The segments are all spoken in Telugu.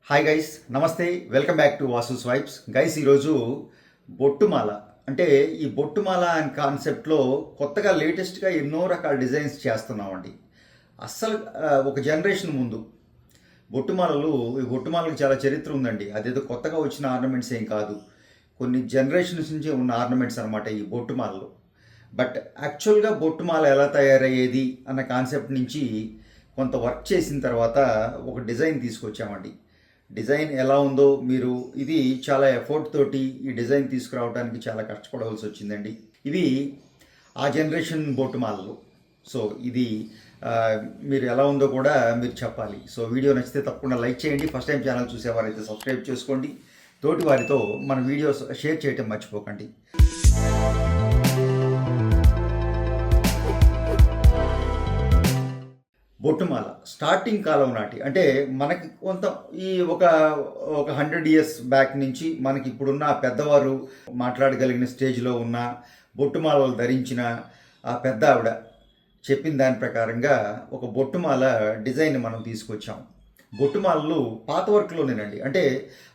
హాయ్ గైస్, నమస్తే. Welcome back to Vasu swipes. Guys, ఈరోజు బొట్టుమాల అంటే ఈ బొట్టుమాల అనే కాన్సెప్ట్లో కొత్తగా లేటెస్ట్గా ఎన్నో రకాల డిజైన్స్ చేస్తున్నామండి. అస్సలు ఒక జనరేషన్ ముందు ఈ బొట్టుమాలకు చాలా చరిత్ర ఉందండి. అదేదో కొత్తగా వచ్చిన ఆర్నమెంట్స్ ఏం కాదు, కొన్ని జనరేషన్స్ నుంచి ఉన్న ఆర్నమెంట్స్ అనమాట ఈ బొట్టుమాలలు. బట్ యాక్చువల్గా బొట్టుమాల ఎలా తయారయ్యేది అన్న కాన్సెప్ట్ నుంచి కొంత వర్క్ చేసిన తర్వాత ఒక డిజైన్ తీసుకొచ్చామండి. డిజైన్ ఎలా ఉందో మీరు, ఇది చాలా ఎఫర్ట్ తోటి ఈ డిజైన్ తీసుకురావడానికి చాలా కష్టపడవలసి వచ్చిందండి. ఇవి ఆ జనరేషన్ బొట్టుమాలలు. సో ఇది మీరు ఎలా ఉందో కూడా మీరు చెప్పాలి. సో వీడియో నచ్చితే తప్పకుండా లైక్ చేయండి. ఫస్ట్ టైం ఛానల్ చూసేవారైతే సబ్స్క్రైబ్ చేసుకోండి. తోటి వారితో మన వీడియోస్ షేర్ చేయటం మర్చిపోకండి. బొట్టుమాల స్టార్టింగ్ కాలం నాటి, అంటే మనకి కొంత ఈ ఒక 100 ఇయర్స్ బ్యాక్ నుంచి మనకి ఇప్పుడున్న పెద్దవారు మాట్లాడగలిగిన స్టేజ్లో ఉన్న బొట్టుమాలలు ధరించిన ఆ పెద్ద ఆవిడ చెప్పిన దాని ప్రకారంగా ఒక బొట్టుమాల డిజైన్ మనం తీసుకొచ్చాం. బొట్టుమాలలు పాత వర్క్లోనేనండి, అంటే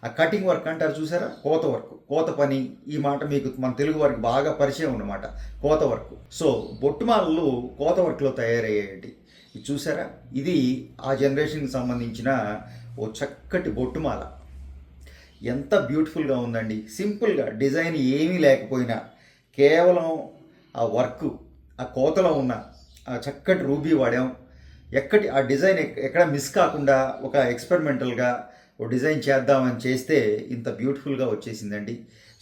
ఆ కటింగ్ వర్క్ అంటారు చూసారా, కోత వర్క్, కోత పని. ఈ మాట మీకు మన తెలుగు వారికి బాగా పరిచయం ఉన్నమాట, కోత వర్క్. సో బొట్టుమాలలు కోత వర్క్లో తయారయ్యాయండి. ఇది చూసారా, ఇది ఆ జనరేషన్కి సంబంధించిన ఓ చక్కటి బొట్టుమాల. ఎంత బ్యూటిఫుల్గా ఉందండి. సింపుల్గా డిజైన్ ఏమీ లేకపోయినా కేవలం ఆ వర్క్, ఆ కోతలో ఉన్న ఆ చక్కటి రూబీ వాడాం. ఆ డిజైన్ ఎక్కడ మిస్ కాకుండా ఒక ఎక్స్పెరిమెంటల్గా ఓ డిజైన్ చేద్దామని చేస్తే ఇంత బ్యూటిఫుల్గా వచ్చేసిందండి.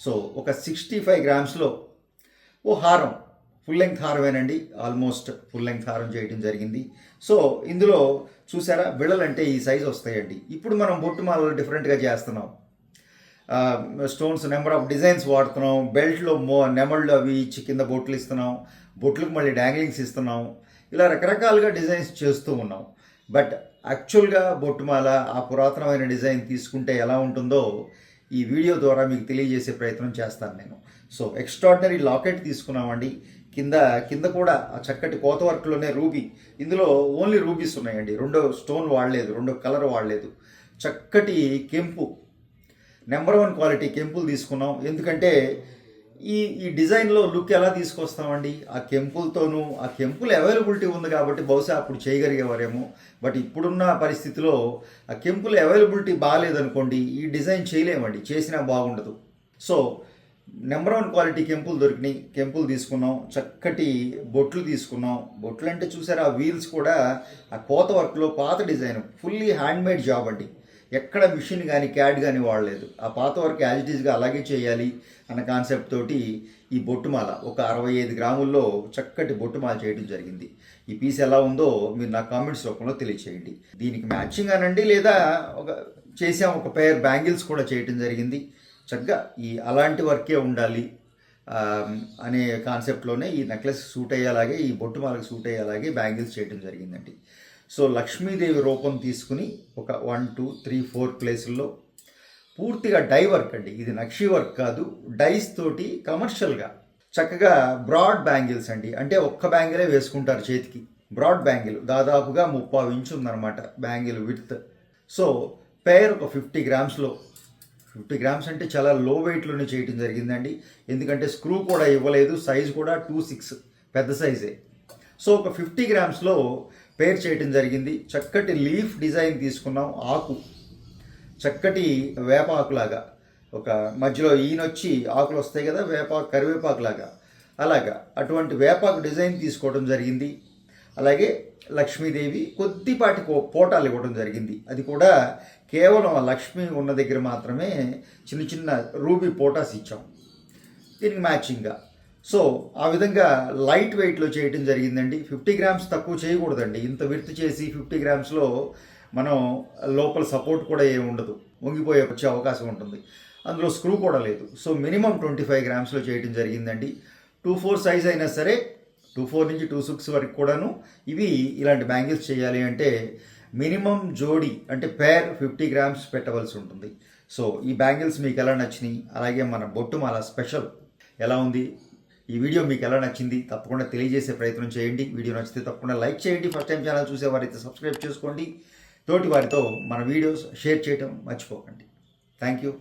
సో ఒక 65 గ్రామ్స్లో ఓ హారం, ఫుల్ లెంగ్త్ హారమేనండి, ఆల్మోస్ట్ ఫుల్ లెంగ్త్ హారం చేయడం జరిగింది. సో ఇందులో చూసారా, బిళ్ళలంటే ఈ సైజు వస్తాయండి. ఇప్పుడు మనం బొట్టుమాలలో డిఫరెంట్గా చేస్తున్నాం. స్టోన్స్, నెంబర్ ఆఫ్ డిజైన్స్ వాడుతున్నాం. బెల్ట్లో నెమళ్ళు అవి ఇచ్చి కింద బొట్లు ఇస్తున్నాం, బొట్లకు మళ్ళీ డాంగ్లింగ్స్ ఇస్తున్నాం. ఇలా రకరకాలుగా డిజైన్స్ చేస్తూ ఉన్నాం. బట్ యాక్చువల్గా బొట్టుమాల ఆ పురాతనమైన డిజైన్ తీసుకుంటే ఎలా ఉంటుందో ఈ వీడియో ద్వారా మీకు తెలియజేసే ప్రయత్నం చేస్తాను నేను. సో ఎక్స్ట్రాడినరీ లాకెట్ తీసుకున్నామండి. కింద కూడా ఆ చక్కటి కోత వర్క్లోనే రూబీ. ఇందులో ఓన్లీ రూబీస్ ఉన్నాయండి, రెండో స్టోన్ వాడలేదు, రెండో కలర్ వాడలేదు. చక్కటి కెంపు, నెంబర్ 1 క్వాలిటీ కెంపులు తీసుకున్నాం. ఎందుకంటే ఈ డిజైన్లో లుక్ ఎలా తీసుకొస్తామండి, ఆ కెంపులతోనూ. ఆ కెంపులు అవైలబిలిటీ ఉంది కాబట్టి బహుశా అప్పుడు చేయగలిగేవారేమో. బట్ ఇప్పుడున్న పరిస్థితిలో ఆ కెంపులు అవైలబిలిటీ బాగాలేదనుకోండి, ఈ డిజైన్ చేయలేమండి, చేసినా బాగుండదు. సో నెంబర్ 1 క్వాలిటీ కెంపులు దొరికినాయి, కెంపులు తీసుకున్నాం. చక్కటి బొట్లు తీసుకున్నాం. బొట్లు అంటే చూసారా, ఆ వీల్స్ కూడా ఆ కోత వర్క్లో పాత డిజైన్, ఫుల్లీ హ్యాండ్మేడ్ జాబ్ అండి. ఎక్కడ మిషన్ కానీ క్యాడ్ కానీ వాడలేదు. ఆ పాత వర్క్ యాజ్ ఇట్ ఈస్గా అలాగే చేయాలి అన్న కాన్సెప్ట్ తోటి ఈ బొట్టుమాల ఒక 65 గ్రాముల్లో చక్కటి బొట్టుమాల చేయడం జరిగింది. ఈ పీస్ ఎలా ఉందో మీరు నా కామెంట్స్ రూపంలో తెలియచేయండి. దీనికి మ్యాచింగ్ అనండి, లేదా ఒక పెయిర్ బ్యాంగిల్స్ కూడా చేయడం జరిగింది. చక్కగా అలాంటి వర్కే ఉండాలి అనే కాన్సెప్ట్లోనే ఈ నెక్లెస్ సూట్ అయ్యేలాగే, ఈ బొట్టుమాలకు సూట్ అయ్యేలాగే బ్యాంగిల్స్ చేయడం జరిగిందండి. సో లక్ష్మీదేవి రూపం తీసుకుని ఒక 1 2 3 4 ప్లేసుల్లో పూర్తిగా డై వర్క్ అండి. ఇది నక్షి వర్క్ కాదు, డైస్ తోటి కమర్షియల్గా చక్కగా బ్రాడ్ బ్యాంగిల్స్ అండి. అంటే ఒక్క బ్యాంగిలే వేసుకుంటారు చేతికి. బ్రాడ్ బ్యాంగిల్ దాదాపుగా 30 ఇంచు ఉందన్నమాట బ్యాంగిల్ విడ్త్. సో పేర్ ఒక 50 గ్రామ్స్లో, 50 గ్రామ్స్ అంటే చాలా లో వెయిట్లోనే చేయడం జరిగిందండి. ఎందుకంటే స్క్రూ కూడా ఇవ్వలేదు, సైజు కూడా 2.6 పెద్ద సైజే. సో ఒక 50 గ్రామ్స్లో పేర్ చేయడం జరిగింది. చక్కటి లీఫ్ డిజైన్ తీసుకున్నాం. ఆకు చక్కటి వేపాకులాగా, ఒక మధ్యలో ఈయనొచ్చి ఆకులు వస్తాయి కదా, కరివేపాకులాగా, అలాగా అటువంటి వేపాకు డిజైన్ తీసుకోవడం జరిగింది. అలాగే లక్ష్మీదేవి కొద్దిపాటి పోటాలు ఇవ్వడం జరిగింది. అది కూడా కేవలం లక్ష్మి ఉన్న దగ్గర మాత్రమే చిన్న చిన్న రూబీ పోటాస్ ఇచ్చాం దీనికి మ్యాచింగ్గా. సో ఆ విధంగా లైట్ వెయిట్లో చేయడం జరిగిందండి. 50 గ్రామ్స్ తక్కువ చేయకూడదండి. ఇంత విర్త్ చేసి 50 గ్రామ్స్లో మనం లోపల సపోర్ట్ కూడా ఏమి ఉండదు, వంగిపోయే వచ్చే అవకాశం ఉంటుంది. అందులో స్క్రూ కూడా లేదు. సో మినిమం 25 గ్రామ్స్లో చేయడం జరిగిందండి. 2/4 సైజ్ అయినా సరే, 2/4 నుంచి 2/6 వరకు కూడాను ఇవి ఇలాంటి బ్యాంగిల్స్ చేయాలి అంటే మినిమం జోడీ అంటే పేర్ 50 గ్రామ్స్ పెట్టవలసి ఉంటుంది. సో ఈ బ్యాంగిల్స్ మీకు ఎలా నచ్చినాయి, అలాగే మన బొట్టుమాల స్పెషల్ ఎలా ఉంది, ఈ వీడియో మీకు ఎలా నచ్చింది తప్పకుండా తెలియజేసే ప్రయత్నం చేయండి. వీడియో నచ్చితే తప్పకుండా లైక్ చేయండి. ఫస్ట్ టైం ఛానల్ చూసేవారైతే సబ్స్క్రైబ్ చేసుకోండి. తోటి వారితో మన వీడియోస్ షేర్ చేయటం మర్చిపోకండి. Thank you.